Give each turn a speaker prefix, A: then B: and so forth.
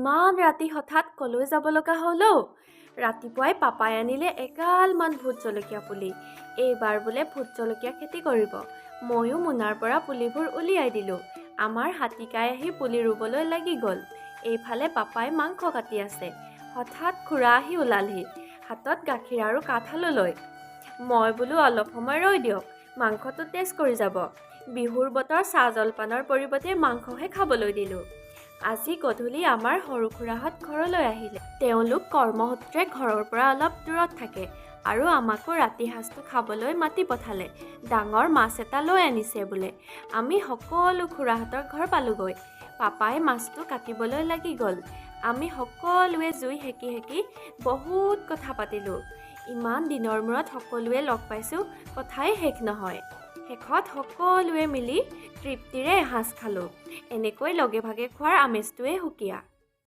A: ইমান ৰাতি হঠাৎ কলৈ যাব লগা হ'ল অ'? ৰাতিপুৱাই পাপাই আনিলে এগালমান ভোট জলকীয়া পুলি। এইবাৰ বোলে ভোট জলকীয়া খেতি কৰিব। ময়ো মোনাৰ পৰা পুলিবোৰ উলিয়াই দিলোঁ। আমাৰ হাতীকাই আহি পুলি ৰুবলৈ লাগি গ'ল। এইফালে পাপাই মাংস কাটি আছে। হঠাৎ খুৰা আহি ওলালহি, হাতত গাখীৰ আৰু কাঠআলু লৈ। মই বোলো অলপ সময় ৰৈ দিয়ক, মাংসটো টেষ্ট কৰি যাব। বিহুৰ বতৰ চাহ জলপানৰ পৰিৱৰ্তে মাংসহে খাবলৈ দিলোঁ। আজি গধূলি আমাৰ সৰু খুৰাহঁত ঘৰলৈ আহিলে। তেওঁলোক কৰ্মসূত্ৰে ঘৰৰ পৰা অলপ দূৰত থাকে আৰু আমাকো ৰাতি সাঁজটো খাবলৈ মাতি পঠালে। ডাঙৰ মাছ এটা লৈ আনিছে বোলে। আমি সকলো খুৰাহঁতৰ ঘৰ পালোগৈ। পাপাই মাছটো কাটিবলৈ লাগি গ'ল। আমি সকলোৱে জুই সেকি সেকি বহুত কথা পাতিলোঁ। ইমান দিনৰ মূৰত সকলোৱে লগ পাইছোঁ, কথাই শেষ নহয়। শেষত সকলোৱে মিলি তৃপ্তিৰে এসাঁজ খালোঁ। এনেকৈ লগে ভাগে খোৱাৰ আমেজটোৱে সুকীয়া।